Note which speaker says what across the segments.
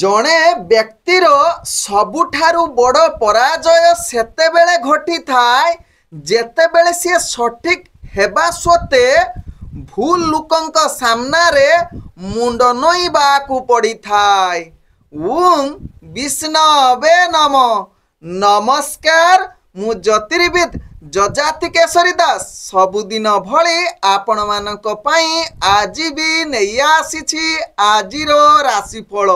Speaker 1: जड़े व्यक्तिर सबुठारु बड़ पराजय सेतेबेले घटी थाए जेतेबेले सी सठिक हेबा सत्वे भूल लोकंक सामना रे मुंड नोइबाकू पड़ी थाए। विष्णवे नम। नमस्कार, मु ज्योतिर्विद जजाति केशरी दास सबुदिन भली आपण मानक पई आज भी नहीं आसीछि आजिर राशिफल।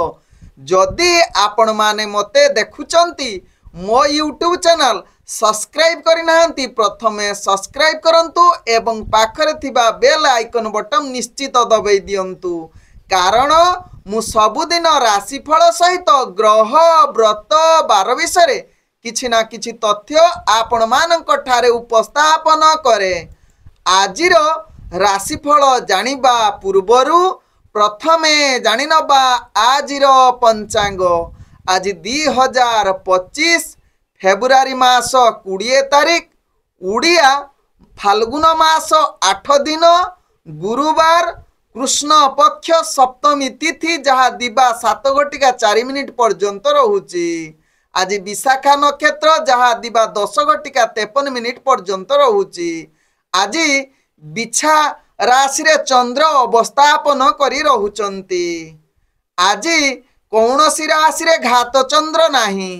Speaker 1: जदि आपण माने मते देखुचंती मो यूट्यूब चैनल सब्सक्राइब करिनाहंती प्रथमे सब्सक्राइब करंतु एवं पाखरे थिबा बेल आइकन बटन निश्चित दबाई दियंतु, कारण मु सबुदिन राशिफल सहित ग्रह व्रत बार विषय किछि ना किछि तथ्य आपण मानक ठारे उपस्थापन करे। आजिर राशिफल जानिबा पूर्वरु प्रथमे जानिनबा आजिर पंचांग। आज 2025 फेब्रुआरी मास 20 तारिख उड़िया फाल्गुन मास 8 दिन गुरुवार कृष्ण पक्ष सप्तमी तिथि जहाँ दिबा 7:04 पर्यंत रहुची। आज विशाखा नक्षत्र जहाँ दिबा 10:53 पर्यंत रहुची। आज बिछा राशि रे चंद्र अवस्थापन करी रहुचंती। आज कौनसी राशि रे घात चंद्र नाही,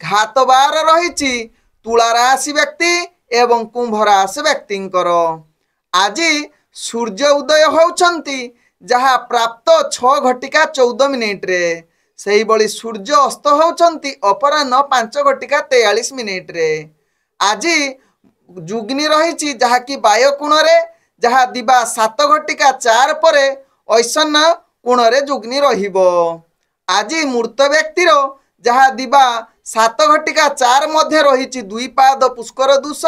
Speaker 1: घात बार रहिछि तुला राशि व्यक्ति एवं कुंभ राशि व्यक्तिंकर। आज सूर्य उदय होउचंती जहाँ प्राप्त 6:14 रे, सही बड़ी सूर्य अस्त होउचंती अपराह्न 5:43 रे। आज जुग्नि रहिछि जहाँ की वायुकोण रे जहाँ दिबा 7:04 परे ऐसन कोण रे जुग्नि रहिबो। आज मूर्त व्यक्तिर जहाँ दिबा 7:04 मध्य रहिछि 2 पाद पुष्कर दूष,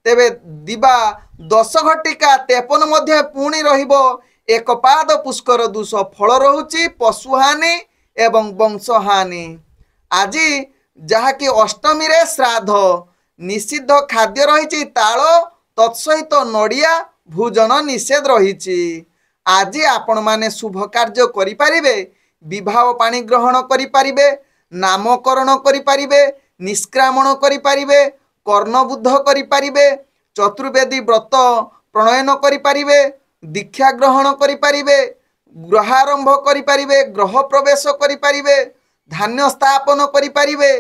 Speaker 1: तेबे दिबा 10:53 मध्य पुणी रहिबो 1 पाद पुष्कर दूष। फल रहुछि पशुहानि एवं वंशहानि। आज जहाँ की अष्टमी रे श्राद्ध, निषिद्ध खाद्य रहिछि ताल तत्सहित नड़िया भोजन निषेध रहिछि। आज आपण माने शुभ कार्य करि परिबे, विवाह पाणी ग्रहण करि परिबे, नामकरण करि परिबे, निष्क्रामण करि परिबे, कर्णबुद्ध करि परिबे, चतुर्वेदी व्रत प्रणयन करि परिबे, दीक्षा ग्रहण करि परिबे, गृहारंभ करि परिबे, गृह प्रवेश करि परिबे, धान्य स्थापन करि परिबे,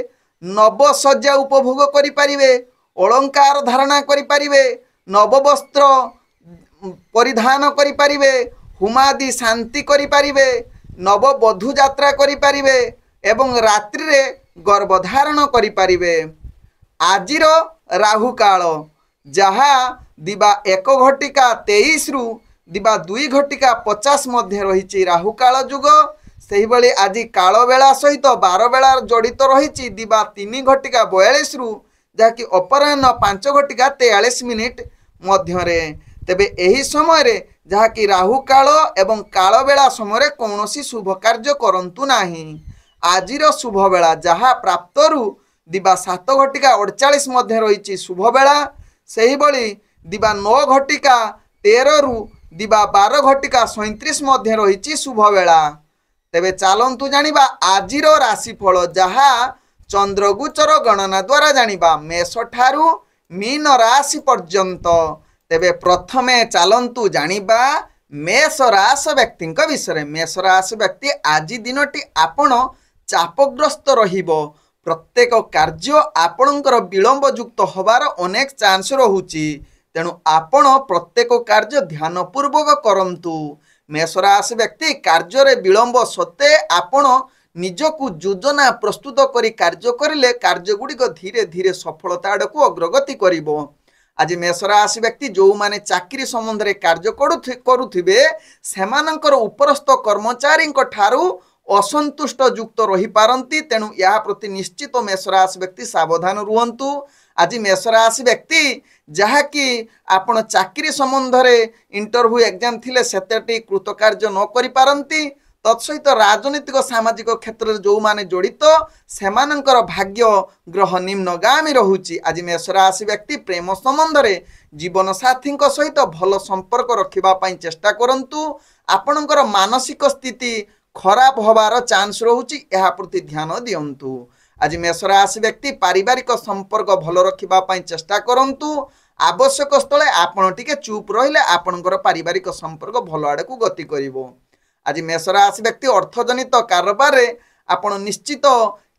Speaker 1: नव सज्जा उपभोग करि परिबे, अलंकार धारणा करि परिबे, नव वस्त्र परिधान करि परिबे, हुमादि शांति करि परिबे, नव बधू यात्रा करि परिबे एवं रात्रि रे गर्भधारण करि परिबे। आजिर राहु काल जहाँ दिबा 1:23 रु दिबा 2:50 मध्य रही राहु काल जुग। सही बळी आज काल बेला सहित 12 बेला जड़ित रही दिबा 3:42 रु जहाँकि अपराह्न 5:43 मध्य। तेबे एही समय रे जहाँकि राहु काल एवं काल बेला समय कौनसी शुभ कार्य करंतु नाही। आजिर शुभ बेला जहाँ प्राप्त रु दिबा 7:48 मध्य रही शुभ बेला। सही बळी दिबा 9:13 रु दिबा 12:37 मध्य रही शुभ बेला। तेबे चालंतु जानिबा आजिर राशिफल जहाँ चंद्रगोचर गणना द्वारा जानिबा मेष ठारू मीन राशि पर्यंत। तेबे प्रथमे चालंतु जानिबा मेष राशि व्यक्ति विषय। मेष राशि व्यक्ति आज दिनटी आपण चापग्रस्त रहिबो। प्रत्येक कार्य आपणकर विलंब युक्त होबार अनेक चांस रहुची, तेणु आपण प्रत्येक कार्य ध्यानपूर्वक करंतु। मेष राशि व्यक्ति कार्य रे विलंब सत्वे आपण निजकु योजना प्रस्तुत करी कार्य करिले कार्य गुड़िक धीरे धीरे सफलता आड़क अग्रगति करिबो। आज मेष राशि व्यक्ति जो माने चाकरी संबंध रे कार्य करुथिबे सेमानंकर उपरस्थ कर्मचारी ठारू असंतुष्ट युक्त रही पारंती, तेणु या प्रति निश्चित मेष राशि व्यक्ति सावधान रुहंतु। आज मेष राशि व्यक्ति जहाँ कि आपण चाकरी संबंध रे इंटरव्यू एग्जाम थिले सेतेटी कृतकार्य न करि पारंती। तत्सहित राजनीतिक सामाजिक क्षेत्र में जो माने जड़ित सेमानंकर भाग्य ग्रह निम्नगामी रहुची। आज मेष राशि व्यक्ति प्रेम संबंध रे जीवन साथी सहित भल संपर्क रखिबा पई चेष्टा करंतु। आपणकर मानसिक स्थिति खराब होबार चांस रोचे यह प्रति ध्यान दिंतु। आज मेष राशि व्यक्ति पारिवारिक संपर्क भल रखा चेष्टा करंतु। आवश्यक स्थले आपण टिके चुप रहिले आपणकर पारिवारिक संपर्क भल आड़ को गति करिवो। आज मेष राशि व्यक्ति अर्थजनित कारोबार आपण निश्चित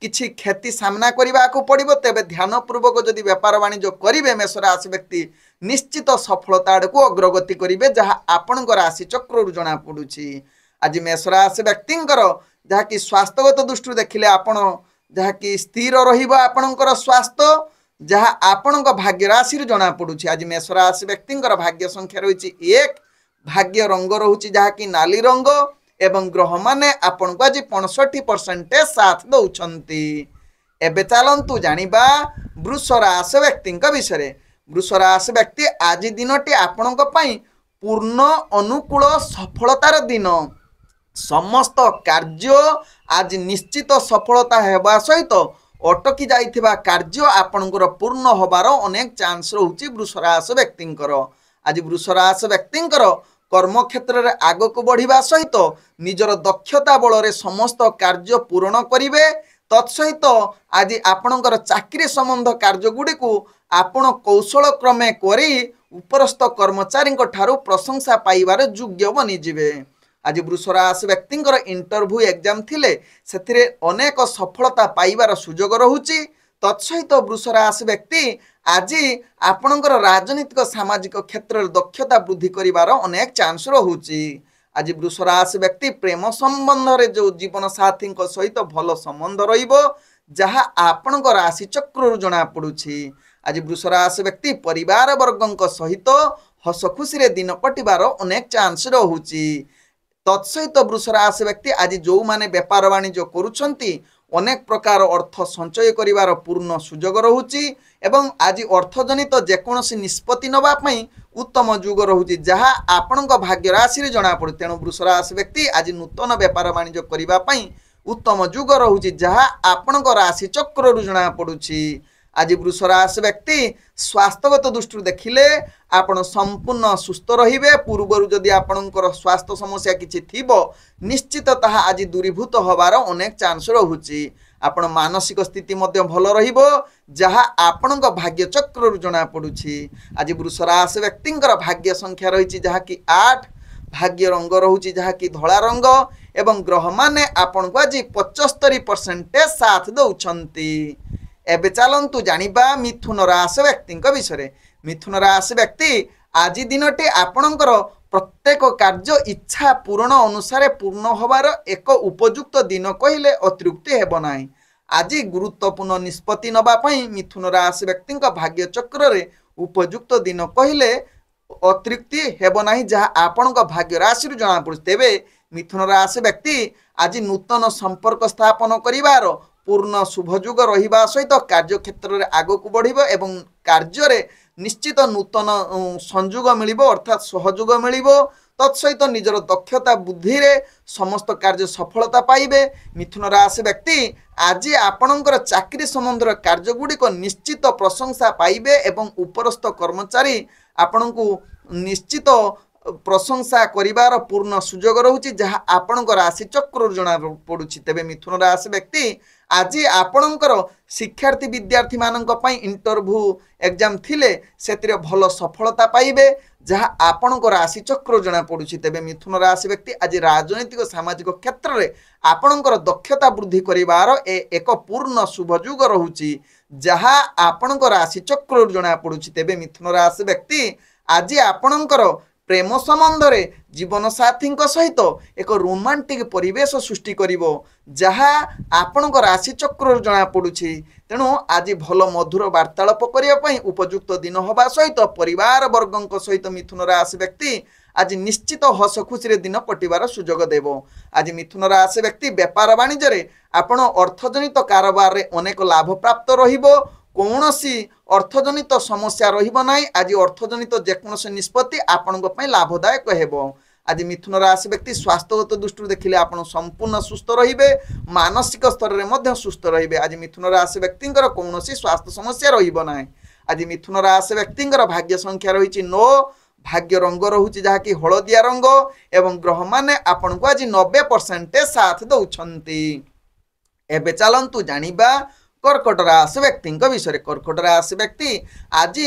Speaker 1: किछि क्षति सामना करने को पड़ो। तेबे ध्यानपूर्वक जदि व्यापार वाणिज्य करेंगे मेष राशि व्यक्ति निश्चित सफलता आड़ को अग्रगति करेंगे जहाँ आपण राशि चक्र जना पड़ुछि। आज मेष राशि व्यक्ति जहाँकि स्वास्थ्यगत दृष्टि देखिले आपण जहाँकि स्थिर रपणकर स्वास्थ्य जहाँ आपण भाग्य राशि जना पड़ुछि। आज मेष राशि व्यक्ति भाग्य संख्या रही 1, भाग्य रंग रोचे जहाँकि नाली रंग एवं ग्रह माने आपण को आज 65% साथ दौरान। एबे चलतु जानिबा वृष राशि व्यक्ति विषय। वृष राशि व्यक्ति आज दिनटी आपण पूर्ण अनुकूल सफलतार दिन। समस्त कार्य आज निश्चित सफलता हेबा सहित अटकी जाइथिबा कार्य आपणकर पूर्ण होबार अनेक चांस रोचे वृष राशि व्यक्ति। आज वृष राशि व्यक्ति कर्म क्षेत्र में आग को बढ़िबा सहित निजर दक्षता बल समस्त कार्य पूर्ण करिवे। तत्सहित आज आपणकर चाकरी संबंध कार्य गुड़ी को आपण कौशल क्रमे करी उपरस्थ कर्मचारी ठारू प्रशंसा पाइबार योग्य बनिजिवे। आज वृष राशि व्यक्ति इंटरव्यू एग्जाम थिले सेथिरे अनेक सफलता पाइबार सुजोग रहुछि। तत्सहित वृष राशि व्यक्ति आज आपणकर राजनीतिक सामाजिक क्षेत्र में दक्षता वृद्धि करिबार अनेक चांस रहुछि। आज वृष राशि व्यक्ति प्रेम संबंध रे जो जीवन साथी सहित भल संबंध रहिबो जहाँ आपणक राशि चक्र जना पड़ुछि। आज वृष राशि व्यक्ति परिवार वर्गक सहित हस खुशी रे दिन कटिबार अनेक चांस रहुछि। तत्सहित वृष राशि व्यक्ति आज जो माने व्यापार वाणिज्य करुछंती अनेक प्रकार अर्थ संचय करिवार पूर्ण सुजोग रहुछि एवं आज अर्थजनित जेकोसी निष्पत्ति नबा पई उत्तम युग रहुछि जहाँ आपणक भाग्य राशि रे जना पड़े। तेणु वृष राशि व्यक्ति आज नूतन व्यापार वाणिज्य करिबा पई उत्तम युग रहुछि जहाँ आपणक राशि चक्र रु जना पड़ुछि। आज वृष राशि व्यक्ति स्वास्थ्यगत दृष्टि देखिले आपण संपूर्ण सुस्थ रहिबे। पूर्वरु जदि आपणकर स्वास्थ्य समस्या किछि थिबो निश्चित ताहा आज दूरीभूत होबार अनेक चांस रहुछि। आपण मानसिक स्थिति मध्य भल रहिबो जहाँ आपणक भाग्य चक्र रु जना पड़ुछि। आज वृष राशि व्यक्तिंकर भाग्य संख्या रही जहाँ कि 8, भाग्य रंग रहुछि जहाँ कि धला रंग एवं ग्रह माने आपण को आज 75% साथ दौछंती। एबे चलंतु जानिबा मिथुन राशि व्यक्ति विषय। मिथुन राशि व्यक्ति आज दिनटी आपणकर प्रत्येक कार्य इच्छा पूर्ण अनुसार पूर्ण होबार एक उपयुक्त दिन कहिले अतृप्ति हेब नाही। आज गुरुत्वपूर्ण निष्पत्ति नबा पई मिथुन राशि व्यक्ति भाग्य चक्र रे उपयुक्त दिन कहिले अतृप्ति हेब नाही जहाँ आपणक भाग्य राशि रु जना पड़ुछि। तेबे मिथुन राशि व्यक्ति आज नूतन संपर्क स्थापन करिवार पूर्ण शुभयुग रहिबा सहित कार्य क्षेत्र में आग को बढ़िबो एवं कार्य रे निश्चित नूतन संयोग मिलिबो अर्थात सहयोग मिलिबो। तत्सहित निजर दक्षता बुद्धि रे समस्त कार्य सफलता पाइबे। मिथुन राशि व्यक्ति आज आपणकर चाकरी संबंध कार्य गुड़िक निश्चित प्रशंसा पाइबे एवं उपरस्थ कर्मचारी आपणको निश्चित प्रशंसा करिवार पूर्ण सुजोग रहुछि जहाँ आपणक राशि चक्र जना पड़ुछि। तेबे मिथुन राशि व्यक्ति आज आपणकर शिक्षार्थी विद्यार्थी मानक पई इंटरव्यू एग्जाम थिले सेतिरे भल सफलता पाइबे जहाँ आपणक राशि चक्र जना पड़ुछि। तेबे मिथुन राशि व्यक्ति आज राजनीतिक सामाजिक क्षेत्र में आपणकर दक्षता वृद्धि करिवार एक पूर्ण शुभयुग रहुछि जहाँ आपणक राशि चक्र जना पड़ुछि। तेबे मिथुन राशि व्यक्ति आज आपणकर प्रेम संबंध रे जीवन साथी सहित एक रोमांटिक परिवेश सृष्टि करिवो जहाँ आपणक राशि चक्र जना पड़ुछि। तेणु आज भल मधुर वार्तालाप करिया पई उपयुक्त दिन होबा सहित परिवार वर्गक सहित मिथुन राशि व्यक्ति आज निश्चित हस खुशी रे दिन कटिबार सुजोग देबो। आज मिथुन राशि व्यक्ति व्यापार वाणिज्य रे आपण अर्थजनित कारोबार रे अनेक लाभ प्राप्त रहिबो। कौनसी अर्थजनित समस्या रहिबो नाही। आज अर्थजनित जेकोसी निष्पत्ति आपणक पई लाभदायक हेबो। आज मिथुन राशि व्यक्ति स्वास्थ्यगत दृष्टि देखिले आपण संपूर्ण सुस्थ रहिबे, मानसिक स्तर रे मध्य सुस्थ रहिबे। आज मिथुन राशि व्यक्तिंकर कौनसी स्वास्थ्य समस्या रहिबो नाही। आज मिथुन राशि व्यक्तिंकर भाग्य संख्या रही 9, भाग्य रंग रहुछि जहाँकि हलदिया रंग एवं ग्रह माने आपण को आज 90% साथ दौछंती। एबे चलंतु जानिबा कर्कट राशि व्यक्ति विषय। कर्कट राशि व्यक्ति आज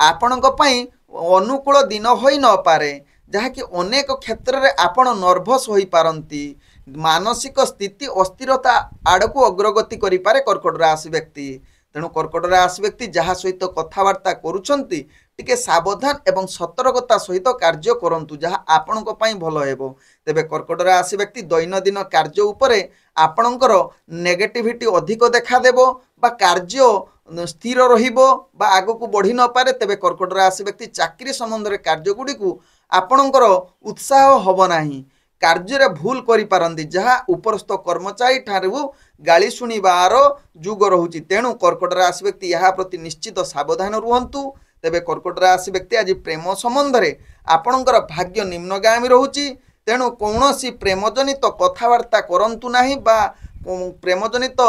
Speaker 1: आपण अनुकूल दिन होई न पारे जहाँकि अनेक क्षेत्र में आपण नर्भस हो पारती मानसिक स्थिति अस्थिरता आड़क अग्रगति करें कर्कट राशि व्यक्ति। तेणु कर्कट राशि व्यक्ति जहाँ सहित कथबार्ता करुछंती टिके सावधान एवं सतर्कता सहित कार्य करंतु जहाँ आपण भल हेबो। तेबे कर्कट राशि व्यक्ति दैनंदिन कार्य उपरे आपणकर नेगेटिविटी अधिक देखा देबो बा कार्य स्थिर रहिबो बा आगको बढ़ी न पारे। तेबे कर्कट राशि व्यक्ति चाकरी संबंध कार्य गुडी को आपणकर उत्साह हब नाही कार्य भूल करि पारंती जहाँ उपरस्थ कर्मचारी ठारू गाली शुणिबार जुग रहुछि। तेणु कर्कट राशि व्यक्ति यहाँ प्रति निश्चित सावधान रुहंतु। तेबे कर्कट राशि व्यक्ति आज प्रेम संबंध में आपणकर भाग्य निम्नगामी रहुछि। तेणु कौनसी प्रेमजनित कथबार्ता करंतु नाही बा प्रेमजनित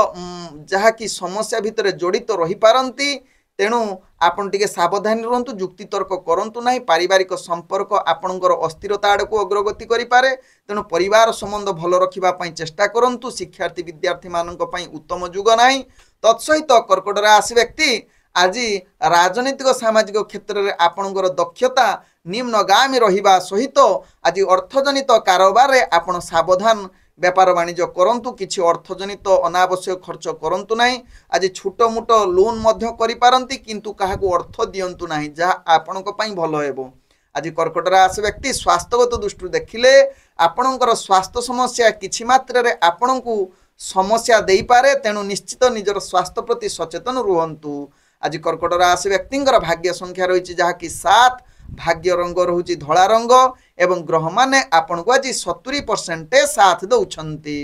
Speaker 1: जहाँ कि समस्या भितर जड़ित रही पारंती। तेणु आपण टिके सावधान रुहंतु जुक्ति तर्क करंतु नाही। पारिवारिक संपर्क आपणकर अस्थिरता आड़क अग्रगति करि पारे। तेणु परिवार संबंध भल रखिबा पई चेष्टा करंतु। शिक्षार्थी विद्यार्थी मानक पई उत्तम जुग नाही। तत्सहित कर्कट राशि व्यक्ति आज राजनीतिक सामाजिक क्षेत्र में आपणकर दक्षता निम्नगामी रहिबा सहित आज अर्थजनित कारोबार रे आपण सावधान व्यापार वाणिज्य करंतु। किछि अर्थजनित अनावश्यक खर्च करंतु नाही। आज छोट मोट लोन मध्य करि पारंती किंतु काहाकू अर्थ दियंतु नाही जहाँ आपणक पई भल हेबो। आज कर्कट राशि व्यक्ति स्वास्थ्यगत दृष्टि देखिले आपणकर स्वास्थ्य समस्या किछि मात्रा रे आपणकू समस्या देई पारे। तेणु निश्चित निजर स्वास्थ्य प्रति सचेतन रुहंतु। आज कर्कट राशि व्यक्तिंकर भाग्य संख्या रही जहाँ कि 7 भाग्य रंग रहुछि धला रंग एवं ग्रह माने आपण को आज 70% साथ दौछंती।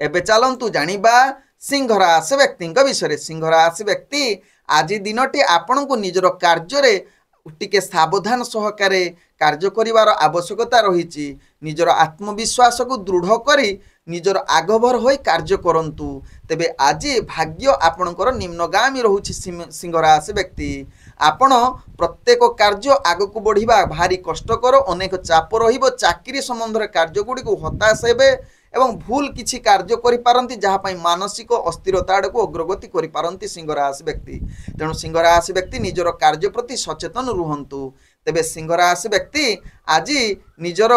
Speaker 1: एबे चलंतु जानिबा सिंह राशि व्यक्ति विषय। सिंह राशि व्यक्ति आज दिनटी आपण को निजर कार्य रे टिके सावधान सहकारे कार्य करिवार आवश्यकता रही। निजर आत्मविश्वास को दृढ़ करी निजर आगभर होई कार्य करंतु। तेबे आज भाग्य आपणकर निम्नगामी रहुछि सिंह राशि व्यक्ति। आपण प्रत्येक कार्य आगको बढ़िबा भारी कष्टकर अनेक चाप रहिबो। चाकरी संबंध कार्य गुडी को हताश हेबे एवं भूल किछि कार्य करि पारंती जहाँ पई मानसिक अस्थिरता आड़को अग्रगति करि पारंती सिंह राशि व्यक्ति। तेणु सिंह राशि व्यक्ति निजर कार्य प्रति सचेतन रुहंतु। तेबे सिंह राशि व्यक्ति आज निजर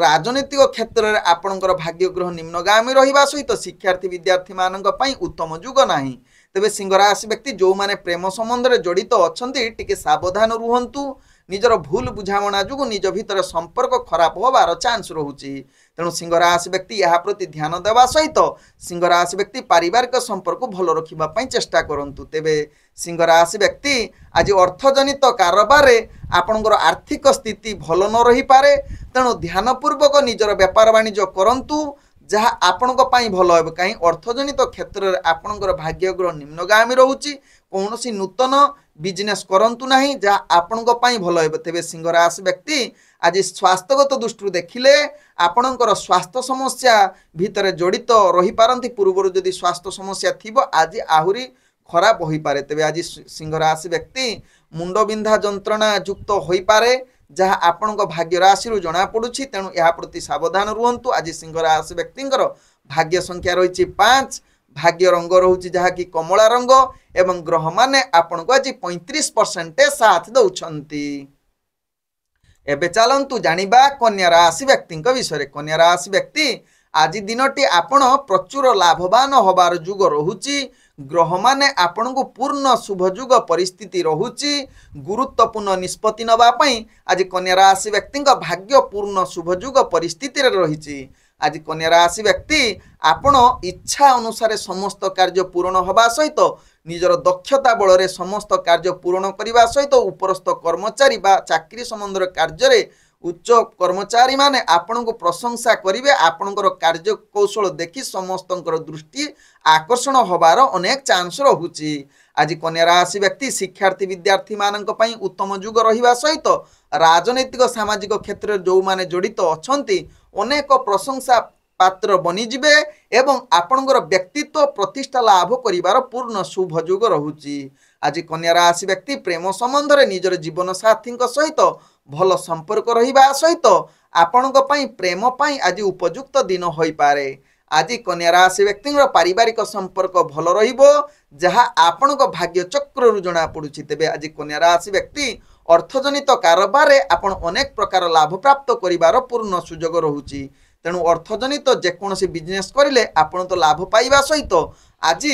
Speaker 1: राजनीतिक क्षेत्र में आपणकर भाग्य ग्रह निम्नगामी रहिबा सहित शिक्षार्थी विद्यार्थी मानक पई उत्तम जुग नाही। तेबे सिंह राशि व्यक्ति जो माने प्रेम संबंध में जड़ित अछंती टिके सावधान रुहंतु। निजर भूल बुझामणा जुगु निज भितर संपर्क खराब होबार चांस रहुछि। तेणु सिंह राशि व्यक्ति यहाँ प्रति ध्यान देवा सहित सिंह राशि व्यक्ति पारिवारिक संपर्क भल रखिबा पई चेष्टा करंतु। तेबे सिंह राशि व्यक्ति आज अर्थजनित कारोबार रे आपणकर आर्थिक स्थिति भल न रही पारे। तेणु ध्यानपूर्वक निजर व्यापार वाणिज्य करंतु जहाँ आपणक पई भल हेबो। कहीं अर्थजनित क्षेत्र में आपणकर भाग्य ग्रह निम्नगामी रहुछि। कौनसी नूतन बिजनेस करंतु नाही जहाँ आपणक पई भल हेबो। तेबे सिंह राशि व्यक्ति आज स्वास्थ्यगत दृष्टि देखिले आपणकर स्वास्थ्य समस्या भितर जड़ित रही पारंती। पूर्व जदि स्वास्थ्य समस्या थिबो आज आहुरी खराब होई पारे। तेबे आज सिंह राशि व्यक्ति मुंडबिंधा जंत्रणा युक्त होई पारे जहाँ आपणक भाग्य राशि जना पड़ुछि। तेणु यह प्रति सावधान रुहंतु। आज सिंह राशि व्यक्तिंकर भाग्य संख्या रही 5 भाग्य रंग रहुछि जहाँ कि कमला रंग एवं ग्रह माने आपण को आज 35% साथ दौछंती। एबे चलंतु जानिबा कन्या राशि व्यक्ति विषय। कन्या राशि व्यक्ति आज दिनटी आपण प्रचुर लाभवान होबार जुग रहुछि। ग्रह माने आपण को पूर्ण शुभ जुग परिस्थिति रहुछि। गुरुत्वपूर्ण निष्पत्ति नबा पई आज कन्या राशि व्यक्ति भाग्य पूर्ण शुभ जुग परिस्थिति रहिछि। आज कन्या राशि व्यक्ति आपण इच्छा अनुसार समस्त कार्य पूर्ण होबा सहित निजर दक्षता बल रे समस्त कार्य पूर्ण करने सहित उपरस्थ कर्मचारी बा चाकरी संबंध कार्य रे उच्च कर्मचारी माने आपण को प्रशंसा करिवे। आपणकर कार्य कौशल देखि समस्तंकर दृष्टि आकर्षण होबार अनेक चांस रहुछि। आज कन्या राशि व्यक्ति शिक्षार्थी विद्यार्थी मानक पई उत्तम जुग रहिबा सहित राजनैतिक सामाजिक क्षेत्र जो माने जड़ित अछंती अनेक प्रशंसा पात्र बनिजिबे एवं आपणकर व्यक्तित्व प्रतिष्ठा लाभ करिवार पूर्ण शुभ जोग रहुची। आज कन्या राशि व्यक्ति प्रेम संबंध रे निजर जीवन साथी सहित भल संपर्क रहिबा सहित आपणक पई प्रेम पई आज उपयुक्त दिन होई पारे। आज कन्या राशि व्यक्ति पारिवारिक संपर्क भल रहिबो जहा आपणक भाग्य चक्र रु जणा पडुछि। तेबे आज कन्या राशि व्यक्ति अर्थजनित कारोबार रे आपण अनेक प्रकार लाभ प्राप्त करिवार पूर्ण सुजोग रहुछि। तेणु अर्थजनित जेकोसी बिजनेस करिले आपण तो लाभ पाइबा सहित आज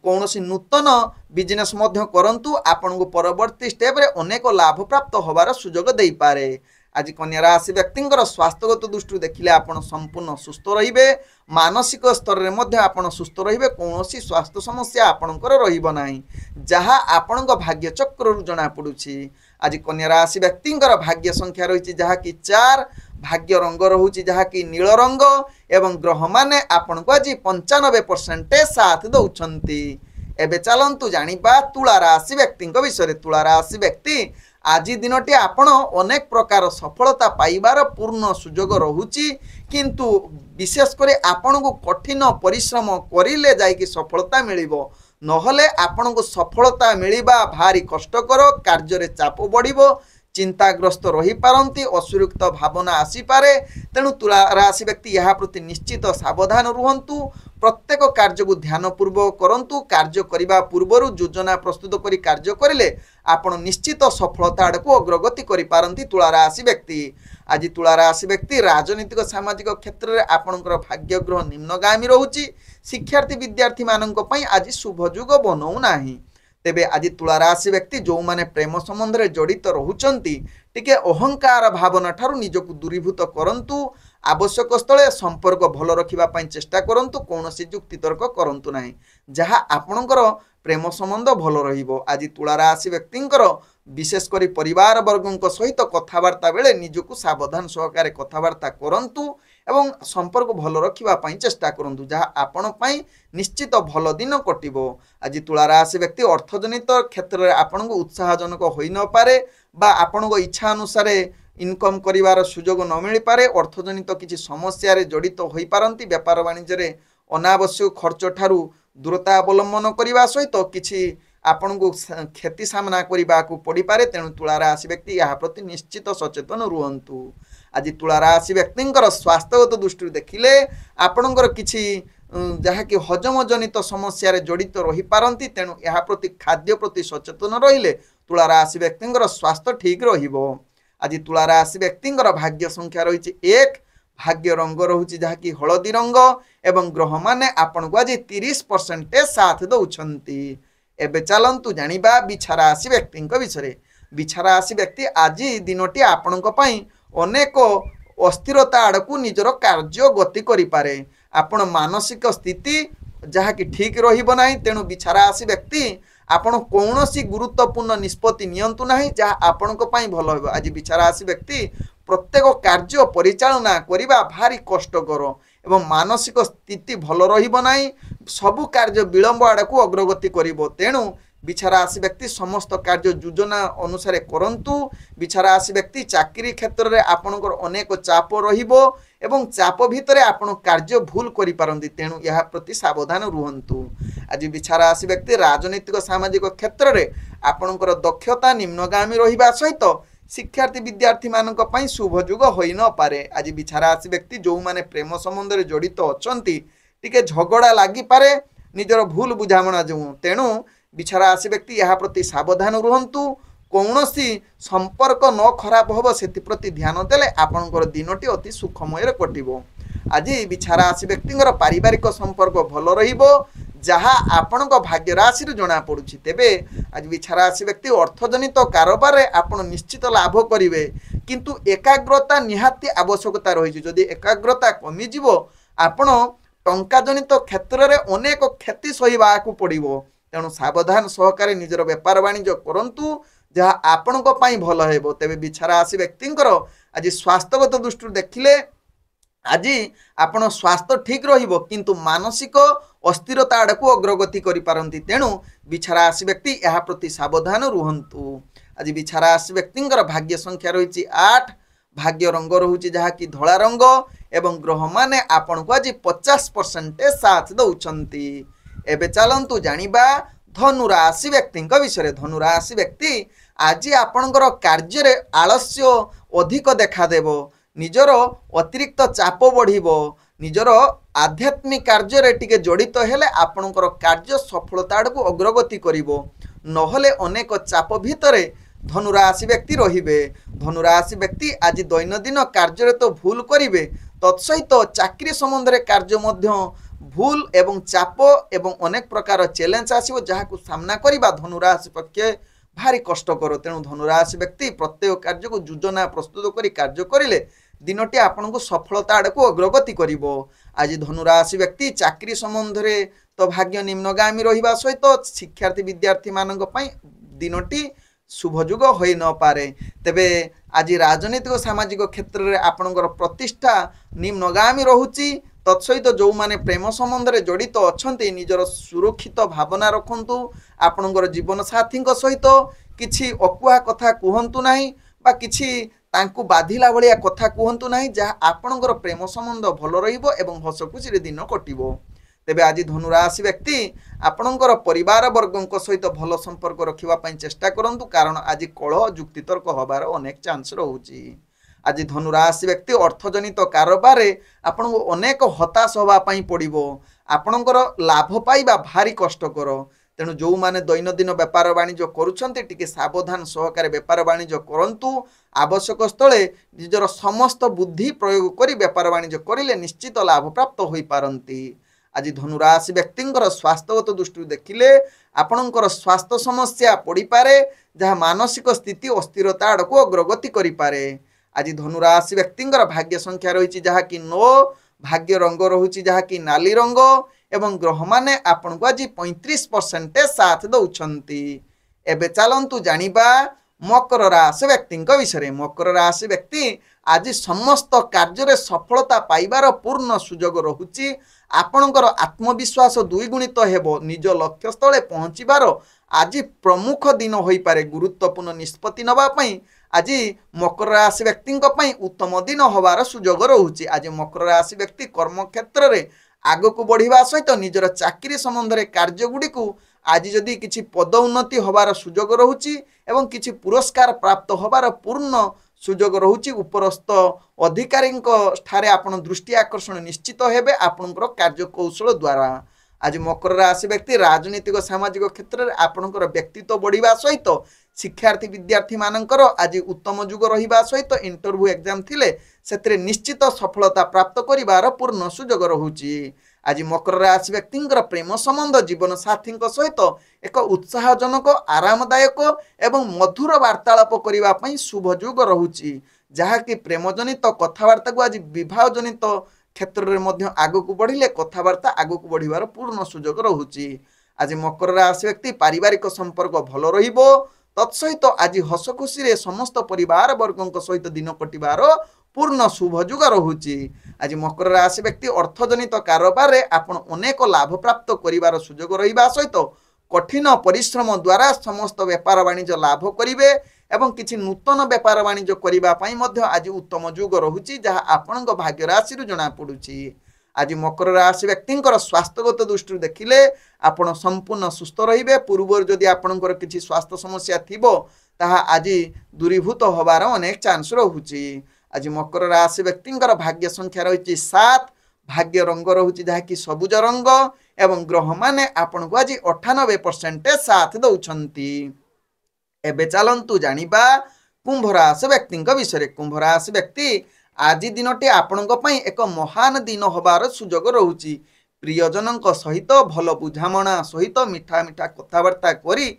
Speaker 1: कौनसी नूतन बिजनेस मध्य करंतु आपण को परवर्ती स्टेप रे अनेक लाभ प्राप्त होबार सुजोग देई पारे। आज कन्या राशि व्यक्तिंकर स्वास्थ्यगत दृष्टि देखिले आपण संपूर्ण सुस्थ रहिबे, मानसिक स्तर रे मध्य आपण सुस्थ रहिबे, कौनसी स्वास्थ्य समस्या आपणकर रहिबो नाही जहा आपणक भाग्य चक्र रु जणा पडुछि। आज कन्या राशि व्यक्तिंकर भाग्य संख्या रहिछि जहा कि 4, भाग्य रंग रहुछि जहा कि नील रंग एवं ग्रह माने आपण को आज 95% साथ दउछंती। एबे चलंतु जानिबा तुला राशि व्यक्ति विषय। तुला राशि व्यक्ति आज दिनटी आपण अनेक प्रकार सफलता पाइबार पूर्ण सुजोग रहुछि, किंतु विशेषकर आपण को कठिन परिश्रम करिले जाइकी सफलता मिलिबो, नहले आपण को सफलता मिलिबा भारी कष्टकर, कार्य रे चाप बढ़िबो, चिंताग्रस्त रही पारंती, असुरक्षित भावना आसी पारे। तेणु तुला राशि व्यक्ति यह प्रति निश्चित सावधान रुहंतु। प्रत्येक कार्य को ध्यान पूर्वक करंतु। कार्य करिबा पूर्वरु योजना प्रस्तुत करी कार्य करिले आपण निश्चित सफलता आड़ को अग्रगति करि पारंती तुला राशि व्यक्ति। आज तुला राशि व्यक्ति राजनीतिक सामाजिक क्षेत्र में आपणकर भाग्य ग्रह निम्नगामी रहुछि। शिक्षार्थी विद्यार्थी मानक पई आज शुभ जुग बनौ नाही। तेबे आज तुला राशि व्यक्ति जो माने प्रेम संबंध रे जड़ित रहुचंती टिके अहंकार भावना ठारू निजको दूरीभूत करंतु। आवश्यक स्थले संपर्क भल रखिबा पई चेष्टा करंतु, कौनसी जुक्ति तर्क करंतु नाही जहा आपणकर प्रेम संबंध भल रहिबो। आज तुला राशि व्यक्तिंकर विशेष करी परिवार वर्गों सहित कथबार्ता बेले निजको सावधान सहकारे कथबार्ता करंतु एवं संपर्क भल रखिबा पई चेष्टा करंतु जहा आपण पई निश्चित भल दिन कटिबो। आज तुला राशि व्यक्ति अर्थजनित क्षेत्र में आपण को उत्साहजनक होई न पारे बा आपण को इच्छा अनुसार इनकम करिवार सुजोग न मिल पारे। अर्थजनित किसी समस्या रे जड़ित होई पारंती। व्यापार वाणिज्य रे अनावश्यक खर्च ठारू दूरता अवलंबन करने सहित किसी आपण को क्षति सामना करने को पड़ पारे। तेणु तुला राशि व्यक्ति यह प्रति निश्चित सचेतन रुहंतु। आज तुला राशि व्यक्तिंकर स्वास्थ्यगत दृष्टि देखिले आपणकर किछि जहा कि हजम जनित समस्या रे जड़ित रही पारंती। तेणु यह प्रति खाद्य प्रति सचेतन रहिले तुला राशि व्यक्तिंकर स्वास्थ्य ठीक रहिबो। आज तुला राशि व्यक्तिंकर भाग्य संख्या रही 1, भाग्य रंग रहुछि जहा कि हलदी रंग एवं ग्रह माने आपण को आज 30% साथ दउछंती। एबे चलंतु जानिबा बिछा राशि व्यक्ति विषय। बिछा राशि व्यक्ति आज दिनटी आपणक पई अनेक अस्थिरता आड़ को निजर कार्य गति करि पारे। आपण मानसिक स्थिति जहा कि ठीक रहिबो नाही। तेणु बिछा राशि व्यक्ति आपण कौनसी गुरुत्वपूर्ण निष्पत्ति नियंतु नाही जहा आपणक पई भल होबो। आज बिछा राशि व्यक्ति प्रत्येक कार्य परिचालना करिबा भारी कष्टकर एवं मानसिक स्थिति भल रहिबो नाही। सबु कार्य विलंब आड़ को अग्रगति करिबो। तेणु बिछा राशि व्यक्ति समस्त कार्य योजना अनुसार करंतु। बिछा राशि व्यक्ति चाकरी क्षेत्र में आपणकर अनेक चाप रहिबो एवं चाप भितर आपण कार्य भूल करि पारंती। तेणु यह प्रति सावधान रुहंतु। आज बिछा राशि व्यक्ति राजनीतिक सामाजिक क्षेत्र में आपणकर दक्षता निम्नगामी रहिबा सहित शिक्षार्थी विद्यार्थी मानक पई शुभ जुग होई न पारे। आज बिछा राशि व्यक्ति जो माने प्रेम संबंध रे जड़ित अछंती टिके झगड़ा लागि पारे निजर भूल बुझामणा जो। तेणु बिछा राशि व्यक्ति यह प्रति सावधान रुहंतु। कौनसी संपर्क न खराब होबो सेति प्रति ध्यान देले आपनकर दिनटी अति सुखमय कटिबो। आज बिछा राशि व्यक्तिंकर पारिवारिक संपर्क भल रहिबो जहा आपणक भाग्य राशि जना पड़ुछि। तेबे आज बिछा राशि व्यक्ति अर्थजनित कारोबार रे आपण निश्चित लाभ करिवे, किंतु एकाग्रता निहाती आवश्यकता रही। जदि एकाग्रता कमी जिवो आपण टंका जनित क्षेत्र में अनेक क्षति सहिबा को पड़िबो। तेणु सावधान सहकारे निजर व्यापार वाणिज्य करंतु जहा आपणक पई भल हेबो। तेबे बिछा राशि व्यक्तिंकर आज स्वास्थ्यगत दृष्टि देखिले आज आपण स्वास्थ्य ठीक रहिबो, किंतु मानसिक अस्थिरता आड़ को अग्रगति करि पारंती। तेणु बिछा राशि व्यक्ति यह प्रति सावधान रुहंतु। आज बिछा राशि व्यक्तिंकर भाग्य संख्या रही 8, भाग्य रंग रहुछि जहा कि धला रंग एवं ग्रह माने आपण को आज 50% साथ दौरान। एबे चलतु जानिबा धनुराशि व्यक्ति विषय। धनुराशि व्यक्ति आज आपणकर कार्य आलस्य अधिक देखादेव, निजर अतिरिक्त चाप बढ़िबो, निजर आध्यात्मिक कार्य टिके जड़ित हेले आपणकर कार्य सफलता को अग्रगति करिवो, नहले अनेक चाप भितरे धनुराशि व्यक्ति रहिबे। धनुराशि व्यक्ति आज दैनंदिन कार्य तो भूल करिवे, तत्सहित चाकरी संबंध कार्य मध्य भूल एवं चाप एवं अनेक प्रकार चैलेंज आसीबो, जहाकू सामना करिबा धनुराशि पक्षे भारी कष्टकर। तेणु धनुराशि व्यक्ति प्रत्येक कार्य को योजना प्रस्तुत करी कार्य करिले दिनटी आपन को सफलता आड़ को अग्रगति करिवो। आज धनुराशि व्यक्ति चाकरी संबंध रे तो भाग्य निम्नगामी रहिबा सहित शिक्षार्थी विद्यार्थी मानक पई दिनटी शुभयुग होई न पारे। तेबे आज राजनीतिक सामाजिक क्षेत्र में आपणकर प्रतिष्ठा निम्नगामी रहुची, तत्सहित जो माने प्रेम संबंध में जड़ित अच्छा निजर सुरक्षित भावना रखु, आपणकर जीवन साथी सहित किछि अकुहा कथा कहतु नाही बा किछि तांकु बाधिला भलिया कथा कहतु नाही, जहाँ आपणकर प्रेम संबंध भल रहिबो एवं हस खुशी दिन कटिबो। तेबे आज धनुराशि व्यक्ति आपणकर परिवार वर्गों सहित भल संपर्क रखिबा पई चेष्टा करंतु, कारण आज कलह जुक्तितर्क हबार अनेक चांस रहउची। आज धनुराशि व्यक्ति अर्थजनित कारोबार आपन को अनेक हताश होबा पई पड़िबो, आपणकर लाभ पाइबा भारी कष्टकर। तेणु जो माने दैनंदिन व्यापार वाणिज्य करुछन्ते टिके सावधान सहकारे व्यापार वाणिज्य करंतु, आवश्यक स्थले निजर समस्त बुद्धि प्रयोग करी व्यापार वाणिज्य करिले निश्चित लाभ प्राप्त होई पारंती। आज धनुराशि व्यक्तिंकर स्वास्थ्यगत दृष्टि देखिले आपणकर स्वास्थ्य समस्या पड़ी पारे, जहाँ मानसिक स्थिति अस्थिरता आड़ को अग्रगति करि पारे। आज धनुराशि व्यक्तिंकर भाग्य संख्या रही जहाँ कि 9, भाग्य रंग रहुची जहाँ कि नाली रंग, एवं ग्रह माने आपन को आज 35% साथ दौरान। एबे चलंतु जानिबा मकर राशि व्यक्ति विषय। मकर राशि व्यक्ति आज समस्त कार्य सफलता पाइबार पूर्ण सुजोग रहुची, आपणकर आत्मविश्वास द्विगुणित हेबो, निज लक्ष्य स्थले पहुँचबार आज प्रमुख दिन होई पारे। गुरुत्वपूर्ण निष्पत्ति नबा पई आज मकर राशि व्यक्ति उत्तम दिन होबार सुजोग रहुची। आज मकर राशि व्यक्ति कर्म क्षेत्र में आग को बढ़िबा सहित निजर चाकरी संबंध में कार्य गुड़ी को आज जदि किछि पदोन्नति होबार सुजोग रहुची एवं किछि पुरस्कार प्राप्त होबार पूर्ण सुजोग रहुची। उपरस्थ अधिकारी ठारे आपण दृष्टि आकर्षण निश्चित हेबे आपणकर कार्य कौशल द्वारा। आज मकर राशि व्यक्ति राजनीतिक सामाजिक क्षेत्र में आपणकर व्यक्तित्व बढ़िबा सहित शिक्षार्थी विद्यार्थी मानकर आज उत्तम युग रहिबा सहित इंटरव्यू एग्जाम थिले सेतरे निश्चित सफलता प्राप्त करिबार पूर्ण सुजोग रहुची। आज मकर राशि व्यक्तिंकर प्रेम संबंध जीवन साथी सहित एक उत्साहजनक आरामदायक एवं मधुर वार्तालाप करबा पई शुभ युग रहुची, जहाँ कि प्रेम जनित कथबार्ता को आज विवाह जनित क्षेत्र में मध्य आग को बढ़िले कथबार्ता आग को बढ़िबार पूर्ण सुजोग रहुची। आज मकर राशि व्यक्ति पारिवारिक संपर्क भल रहिबो, तत्सहित आज हस खुशी समस्त परिवार वर्गों सहित दिन कटिबार पूर्ण शुभ युग रहुची। आज मकर राशि व्यक्ति अर्थजनित कारोबार आपण अनेक लाभ प्राप्त करिबार सुजोग रहिबा सहित कठिन परिश्रम द्वारा समस्त व्यापार वाणिज्य लाभ करिवे एवं किछि नूतन व्यापार वाणिज्य करिबा पई मध्य आज उत्तम युग रहुची, जहाँ आपणक भाग्य राशि जना पड़ुची। आज मकर राशि व्यक्तिंकर स्वास्थ्यगत दृष्टि देखिले आपण संपूर्ण सुस्थ रहिबे। पूर्व जदि आपणकर किछि स्वास्थ्य समस्या थिबो ताहा आज दूरीभूत होबार अनेक चांस रहुची। आज मकर राशि व्यक्तिंकर भाग्य संख्या रही 7, भाग्य रंग रहुची जहाँ कि सबुज रंग, एवं ग्रह माने आपण को आज 98% साथ दौरान। एबे चलंतु जानिबा कुंभ राशि व्यक्ति विषय। कुंभ राशि व्यक्ति आज दिनटी आपण एक महान दिन होबार सुजोग रहुची। प्रियजन सहित भल बुझामणा सहित मिठा मिठा कथबार्ता करी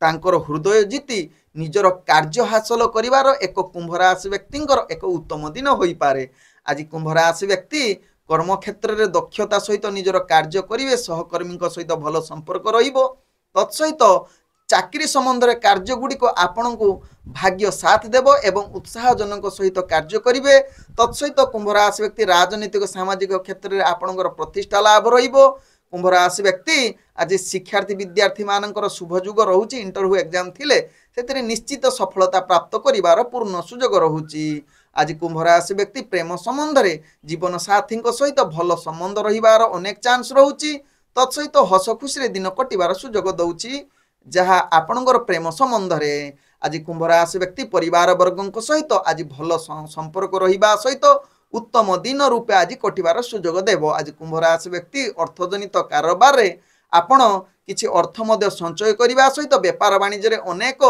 Speaker 1: तांकर हृदय जीति निजर कार्य हासिल करिवार एक कुंभ राशि व्यक्तिंकर एक उत्तम दिन होई पारे। आज कुंभ राशि व्यक्ति कर्म क्षेत्र में दक्षता सहित निजर कार्य करिवे, सहकर्मी सहित भल संपर्क रहिबो, तत्सहित चाकरी संबंध में कार्य गुड़ी को आपण को भाग्य साथ देव एवं उत्साहजनक सहित कार्य करिवे। तत्सहित कुंभ राशि व्यक्ति राजनीतिक सामाजिक क्षेत्र में आपणकर प्रतिष्ठा लाभ रहिबो। कुंभ राशि व्यक्ति आज शिक्षार्थी विद्यार्थी मानकर शुभ युग रहुची। इंटरव्यू एग्जाम थिले सेतरे निश्चित सफलता प्राप्त करिवार पूर्ण सुजोग रहुची। आज कुंभ राशि व्यक्ति प्रेम संबंध रे जीवन साथी सहित भल संबंध रहिबार अनेक चांस रहुची तत्सहित हस खुशी दिन कटिबार सुजोग दउची जहा आपणकर प्रेम संबंध रे आज कुंभ राशि व्यक्ति परिवार वर्गों सहित आज भल संपर्क रहिबा सहित उत्तम दिन रूपे आज कटिबार सुजोग देव। आज कुंभ राशि व्यक्ति अर्थजनित कारोबार रे आपण किछि अर्थ मध्य संचय करने सहित बेपार वाणिज्य अनेक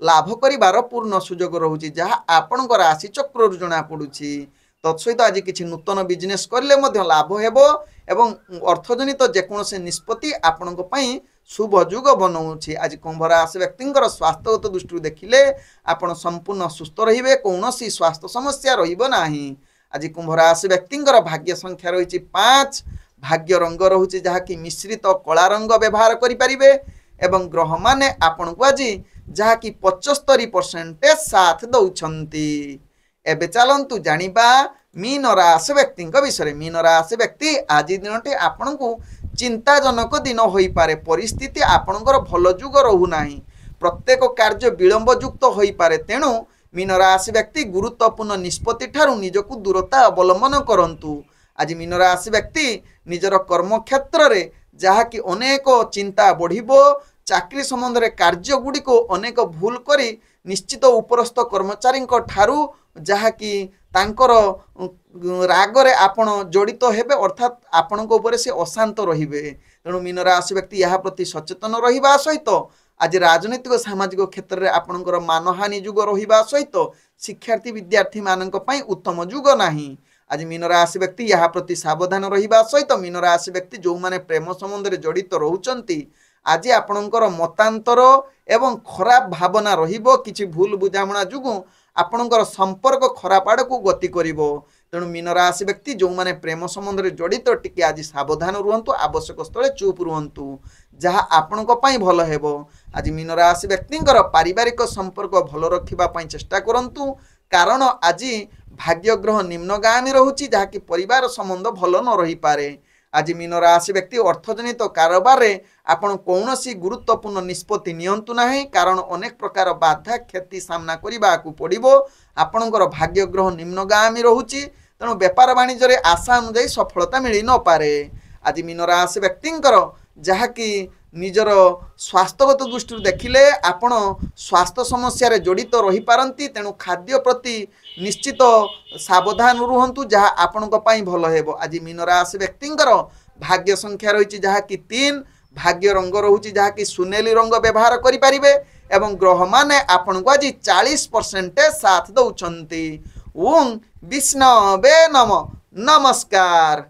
Speaker 1: लाभ करिबार पूर्ण सुजोग रहुची जहा आपणकर राशि चक्र जना पड़ुछि तत्सहित आज किछि नूतन बिजनेस करले मध्य लाभ हेबो एवं अर्थजनित जेकोसी निष्पत्ति आपणक पई शुभ जुग बनाऊँच। आज कुंभ राशि व्यक्तिंकर स्वास्थ्यगत दृष्टि देखिले आपण संपूर्ण सुस्थ रहिबे कौनसी स्वास्थ्य समस्या रहिबो नाही। आज कुंभ राशि व्यक्तिंकर भाग्य संख्या रही 5 भाग्य रंग रहुछि जहाँकि मिश्रित कला रंग व्यवहार करें एवं ग्रह माने आपण को आज जहाँकि 75% साथ दौरान। एबे चलतु जानिबा मीन राशि व्यक्ति विषय। मीन राशि व्यक्ति आज दिनटी आपण को चिंताजनक दिन हो पारे परिस्थिति आपणकर भल जुग रहूना प्रत्येक कार्य विलंब युक्त हो पारे तेणु मीन राशि व्यक्ति गुरुत्वपूर्ण निष्पत्ति ठारू निजक दूरता अवलंबन करंतु। आज मीन राशि व्यक्ति निजर कर्म क्षेत्र रे जहाँकि अनेक चिंता बढ़िबो चाकरी संबंध रे कार्य गुडी को अनेक भूल करी निश्चित उपरस्थ कर्मचारी ठारू जहाँकि तांकर रागरे आपण जड़ित हेबे अर्थात आपण से अशांत रहिबे। तेणु मीन राशि व्यक्ति यह प्रति सचेतन रहिबा सहित आज राजनीतिक सामाजिक क्षेत्र में आपणकर मानहानि जुग रहिबा सहित शिक्षार्थी विद्यार्थी मानक पई उत्तम जुग नाही। आज मीन राशि व्यक्ति यह प्रति सावधान रहिबा सहित मीन राशि व्यक्ति जो माने प्रेम संबंध रे जड़ित रहउचंती आज आपणकर मतांतर एवं खराब भावना रहिबो किछि भूल बुझामणा जुगु आपणकर संपर्क खराब आड़ को गति करिवो। तेणु मीन राशि व्यक्ति जो माने प्रेम संबंध रे जड़ित टिके आज सावधान रुहंतु आवश्यक स्थले चुप रुहंतु जहाँ आपणक पई भल हेबो। आज मीन राशि व्यक्तिंकर पारिवारिक संपर्क भल रखिबा पई चेष्टा करंतु कारण आज भाग्यग्रह निम्नगामी रहुची जहाँकि परिवार संबंध भल न रही पारे। आज मीन राशि व्यक्ति अर्थजनित कारोबार रे आपण कौनसी गुरुत्वपूर्ण निष्पत्ति नियंतु नाही कारण अनेक प्रकार बाधा क्षति सामना करने को पड़िबो। आपणकर भाग्यग्रह निम्नगामी रहुची तेणु बेपार वाणिज्य रे आशा अनुसार सफलता मिली न पारे। आज मीन राशि व्यक्तिंकर जहाँकि निजर स्वास्थ्यगत दृष्टि देखिले आपण स्वास्थ्य समस्या रे जड़ित रही पारंती तेणु खाद्य प्रति निश्चित सावधान रुहंतु जहाँ आपणक पई भल हेबो। आज मीन राशि व्यक्तिंकर भाग्य संख्या रही जहाँकि 3 भाग्य रंग रहुची जहाँकि सुनेली रंग व्यवहार करि परिबे एवं ग्रह माने आपण को आज 40% साथ दउचंती। ओम विष्णवे नमः। नमस्कार।